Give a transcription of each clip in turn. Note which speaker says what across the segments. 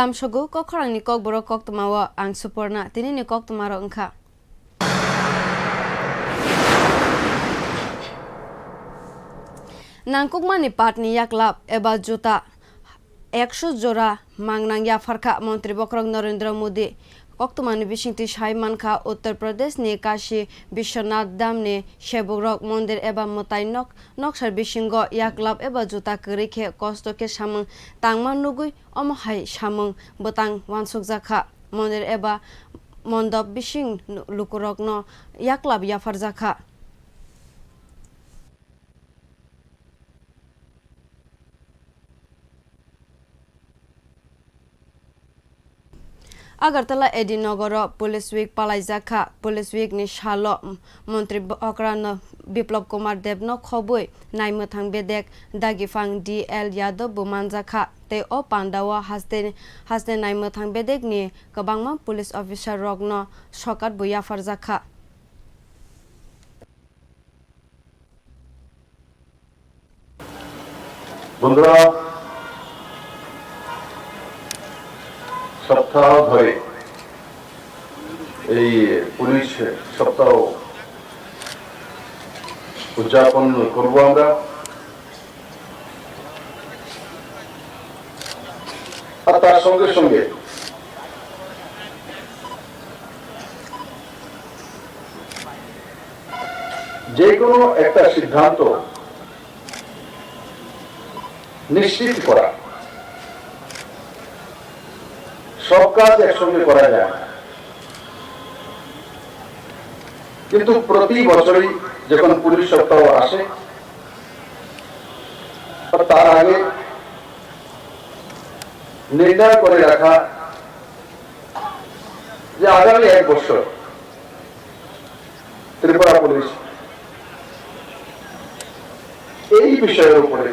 Speaker 1: Lamshogu Kokborok Kokborok Koktwma ang Suporna tinini Koktwma ro engka. Nangkukmani patni yaklap eba juta 100 jora mangnang yafarka Mantri Bokrok Narendra Modi Koktwmani bisingti Shaimanka Uttar Pradesh ni Kashi Bishwanath Dham ni Shebugrok Mondir eba Mutai Noksar bisingo yaklap eba juta kerikhe kostoke samung tangman nugui omohai samung botang wansuk jaka Mondir eba mondop bising lukurokno yaklap yafar jaka. Agartala Edinogoro Police Week Palaizaka Police Week ni Shalo Mantri Okrano Biplop Kumar Devno Khobui Naimuthang Bedek Dagifang DL Yadav Bumanjaka te o Pandawa haste Naimuthang Bedek ni Kabangma Police Officer Rogno Shokat Buya Farzaka
Speaker 2: Bundra সপ্তাহ ধরে এই police সপ্তাহ উদযাপন করব আমরা। আর তার সঙ্গে সঙ্গে যে কোনো একটা সিদ্ধান্ত নিশ্চিত করা, সব কাজ একসঙ্গে করা যায় না, কিন্তু প্রতি বছরই যখন পুলিশ সপ্তাহ আসে তার আগে নির্ণয় করে রাখা যে আগামী 1 বছর ত্রিপুরা পুলিশ এই বিষয়ের উপরে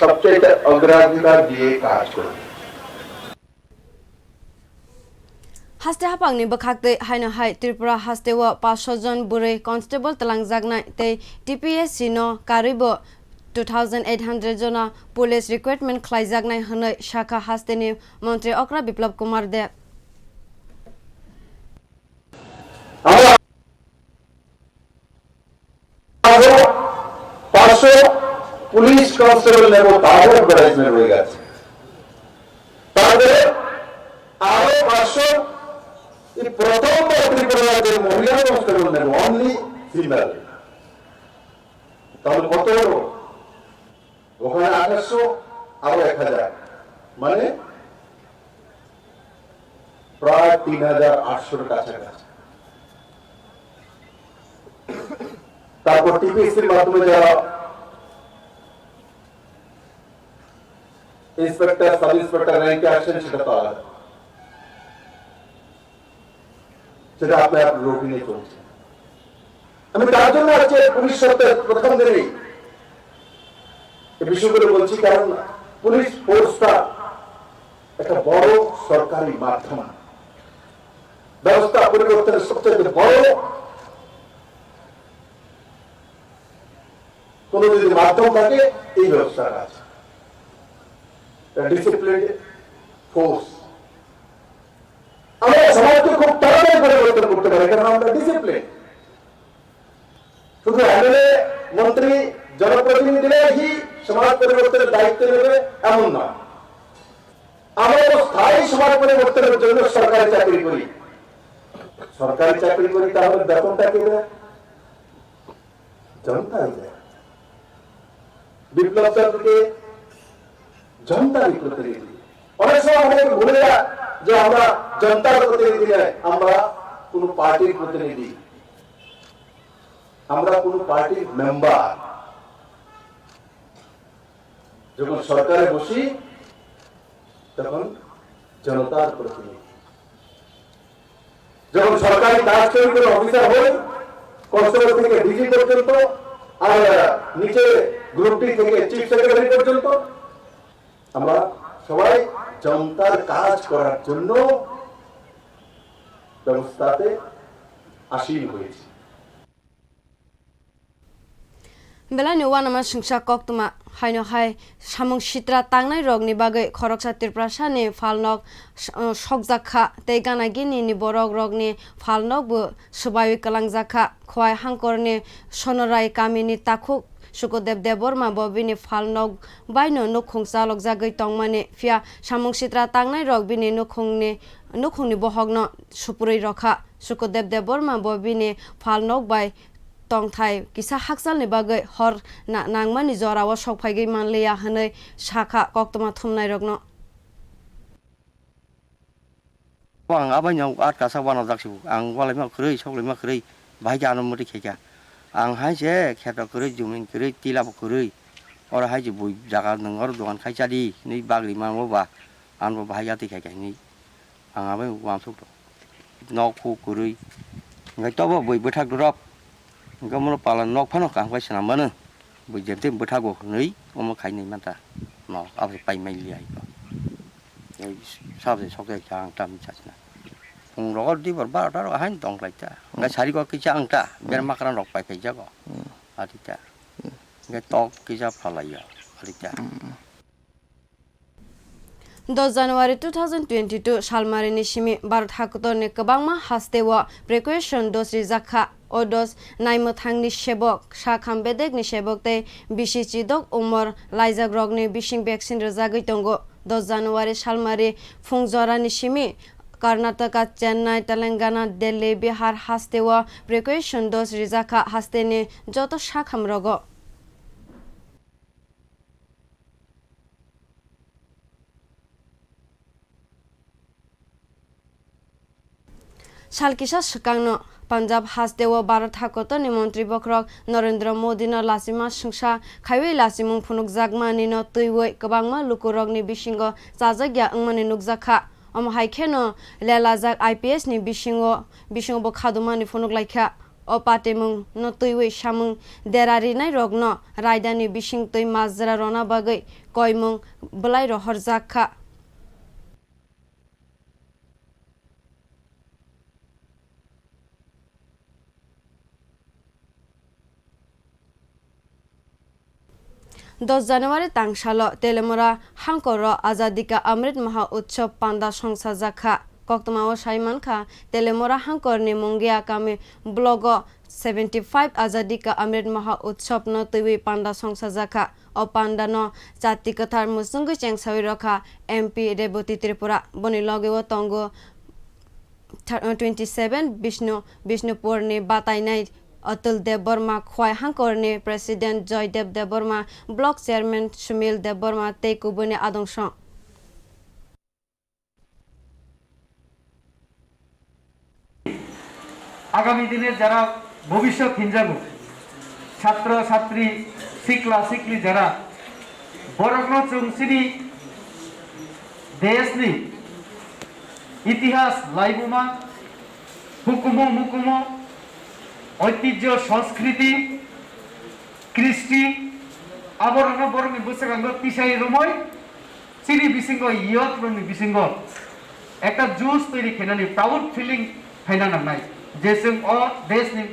Speaker 2: সবচেয়ে অগ্রাধিকার দিয়ে কাজ করবে।
Speaker 1: Haste hapangni bakhakte haina hai Tripura hastewa 500 jon burei constable talangjagna te TPSC no karibo 2800 jona police recruitment khlaijagna hanai shakha hasteni Mantri Okra Biplop Kumar Dev
Speaker 2: police constable নেব তারও অ্যাডভার্টাইজমেন্ট হয়ে গেছে, তারপরে আরো 500 প্রথম ত্রিপুরাতে মহিলা কনস্টেবল নেব অনলি ফিমেল, তাহলে কত হলো? ওখানে 800 আরো 1000 মানে প্রায় 3800 কাছাকাছি। তারপর টিপিএসসির মাধ্যমে যারা ইন্সপেক্টর সাব ইন্সপেক্টর র্যাঙ্কে আসেন সেটা তো আলাদা, সেটা আপনার রুটিনে চলছে। আমি তার জন্য আজকে পুলিশ সপ্তাহের প্রথম দিনেই এই বিষয়গুলো বলছি, কারণ পুলিশ ফোর্সটা একটা বড় সরকারি মাধ্যম, ব্যবস্থা পরিবর্তনের সবচেয়ে বড় কোন যদি মাধ্যম থাকে এই ব্যবস্থার আছে। ডিসিপ্লিন ফোর্স আমরা সমাজকে খুব তাড়াতাড়ি পরিবর্তন করতে পারি, কারণ আমরা ডিসিপ্লিন। শুধু এমএলএ মন্ত্রী জনপ্রতিনিধিরাই সমাজ পরিবর্তনের দায়িত্ব নেবে এমন না, আমরা তো স্থায়ী সমাজ পরিবর্তনের জন্য সরকারি চাকরি করি। সরকারি চাকরি করি তাহলে বেতনটা কে দেয়? জনতাই দেয়। বিপ্লব চন্দ্রকে জনতারই প্রতিনিধি। অনেক সময় আমাদের ভুলে যায় যে আমরা জনতার প্রতিনিধি নয়, আমরা কোন পার্টির প্রতিনিধি, আমরা কোন পার্টির মেম্বার। যখন সরকারে বসি তখন জনতার প্রতিনিধি। যখন সরকারি কাজ করি কোনো অফিসার হই, কনস্টেবল থেকে ডিজি পর্যন্ত আর নিচে গ্রুপ টি থেকে চিফ সেক্রেটারি পর্যন্ত আমরা সবাই জনতার কাজ করার জন্য ব্যবস্থাতে আসীন হয়েছি।
Speaker 1: Belani wanama sungsa koktwma haino hai samung sitra tangnai rogni bagai khoroksa tirprasani falnok sokjakha tei ganagini ni borok rogni falnok bo subai kalangjakha khwai hangkorni sonorai kamini takhuk Sukodev Deborma bobini falnog baino nukhung salok jagai tongmani fia samung sitra tangnai rok bini nukhungni bohogno supuri rokha Sukodev Deborma bobini falnog bai tongthai kisa haksalni bagai hor nangmani jorawo sokphaigai manleya hanai shakha koktwma thumnai rokno
Speaker 3: Wang apa nyau at kasa wana jaksu ang walai ma krei soklai ma krei bai jano moti kheka ang hai je kheta krei jumin krei tila bo krei ora hai je bui jaga nangor dogan khai chadi ni bagli ma mo ba an bo bai jati kheka ni ang apa wang sok nok phu krei ngai to bo bui bethak drop gamono palan nok phano kang kai sana mana bui jente bethak bo nei omo khai nei mata no ap pai mai liai ko 사업에 속에 장담 자스나 공로가 디버 바로 한 동라이다 나 자리가 끼지 않다 메르마카랑 럭바이 계자고 아디다 이게 또 끼자 팔라요 아디다
Speaker 1: 10 January 2022 salmarini simi Bharat hakutone kabangma hastewa precaution dos rizakha odos naimo thangni sebok sakham bedekni sebok te bisi chidok umor laijak rogni bising vaccine rajagoi tongo 10 January salmari fungjorani simi Karnataka, Chennai, Telangana, Delhi, Bihar hastewa precaution dos rizakha hasteni joto sakham rogo Salkisa Shikangno Punjab hastewa Bharat hakotoni Mantri Bokrok Narendra Modi no lasima sungsa khaiwei lasimung phunuk jagmani no tuiwei kabangma lukurogni bisingo chajagya angmani nukjakha haikeno lelajak IPS ni bisingo bo khadumani phunuk laikha opatemung no tuiwei samung derari nai rogno raidani bising tui mazra rona bagai koimung blai rohor jakha दस January tangsalo telemora hangkoro azadika amrit maha utsav panda songsa jakha koktwma o saimankha telemora hangkorni mungia kami blogo 75 azadika amrit maha utsav no tuiwi panda songsa jakha o panda no jati kathar musungui chengsawi rokha MP Reboti Tripura boni logeo tongo 27 Bishnupur ni batainai Atul Deborma Khwai Hangkorni President Joydev Deborma Block Chairman Sumil Deborma tei kubuni adongso
Speaker 4: আগামী দিনে যারা ভবিষ্যৎ হিনজাগো ছাত্র ছাত্রী শিকলা শিকলি যারা বরগ্ন চুংসিনি দেশনি ইতিহাস লাইবুমা হুকুমো মুকুমো ঐতিহ্য সংস্কৃতি কৃষ্টি আবরণ বরণি বুসেগাঙ্গ তিসাই রুময় চিনি বিসিঙ্গ ইয়ত রুমনি বিসিঙ্গ একটা জুস তৈরি খেনানি প্রাউড ফিলিং ফাইনা নামনাই যে जों देशनि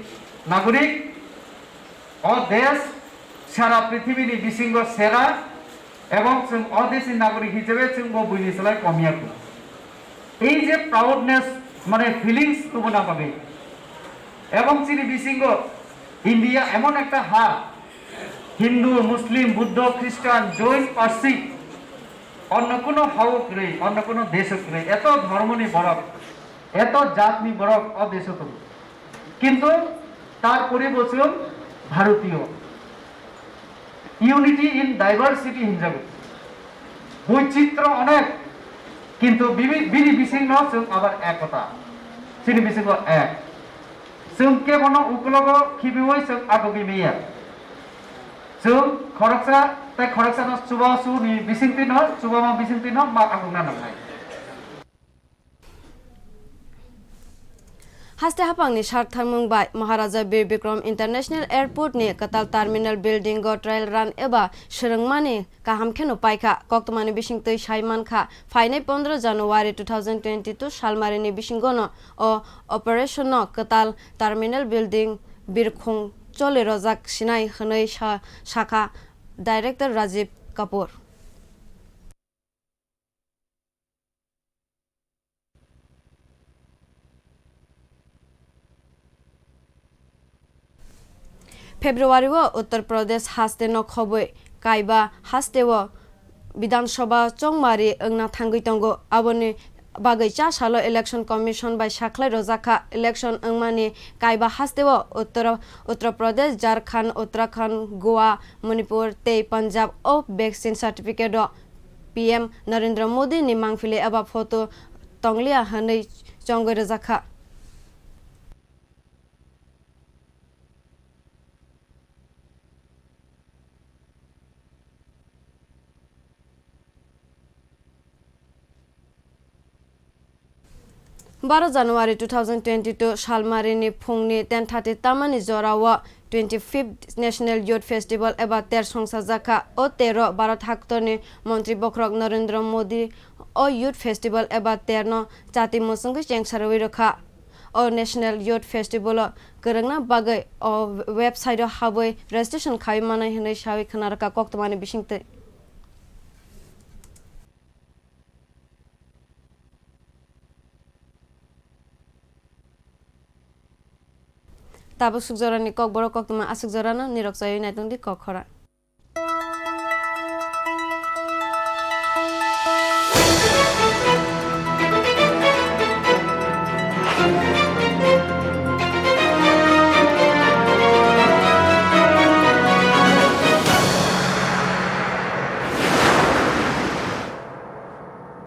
Speaker 4: नागरिक देश सारा पृथ्वीनि बिसिंग सेरा एवं जों देशनि नागरिक हिसाबै जों बयनिस्राय कमियाखै এই যে प्राउडनेस মানে ফিলিংস তো না পাবে এবং চিনি বিসিঙ্গ ইন্ডিয়া এমন একটা হার হিন্দু মুসলিম বুদ্ধ খ্রিস্টান জৈন পার্সি অন্য কোনো হাওক রে অন্য কোনো দেশক রে এত ধর্মনি বরক এত জাতনি বরক অদেশত কিন্তু তার পরিবর্তন ভারতীয় ইউনিটি ইন ডাইভার্সিটি হিনজাগো বৈচিত্র্য অনেক কিন্তু বিনি বিছিন্ন जों আবার একতা চিনি বিছিন্ন এক जों কেবল উকলগ খিবিওই जों আগবি মিয়া जों খরকসা তাই খরকসা ন সুবাসু নি বিছিন্তি ন সুবামা বিছিন্তি ন মা আগনা নামাই
Speaker 1: Haste hapangni sartharmung bai Maharaja Bir Bikram International Airport ni katal terminal building go trial run eba shrengmani kaham kheno paikha koktwmani bisingtui saimankha fainai 15 January 2022 salmarini bisingono o operation no katal terminal building birkhung চলে রজাক Sinai হनै শাখা director Rajib Kapoor February Uttar Pradesh हास्ते न खबै काइबा हास्ते विधानसभा चौमारी अंगना थांगै तंगो आबोनि बागै चा सालो election commission बाय साख्लाय रजाखा इलेक्शन अंगमानि काइबा हास्ते उत्तर प्रदेश झारखंड उत्तराखंड गोवा मणिपुर ते पंजाब ओ vaccine certificate PM Narendra Modi नि मांगफिले एबा फोटो तंगलिया हनै चंगै रजाखा बारो जानुवारी 2022 सालमारिनि फुंनि 10:30 तामानि जराव 25th नेशनल यूथ फेस्टिवल एबा तेर संसा जाखा ओ 13 भारत हाक्तरनि मंत्री बक्रक नरेंद्र मोदी ओ यूथ फेस्टिवल एबा तेर न जाति मुसंगै चेंगसारवै रखा ओ नेशनल यूथ फेस्टिवल गरंना बागै ओ वेबसाइट हाबै रेजिस्ट्रेशन खाइमानाय हनै सावै खनारका कोक्तमानि बिसिंते Tabo सुकजरानि kokborok koktwma asukjarano nirok chayoi naitung di kokhora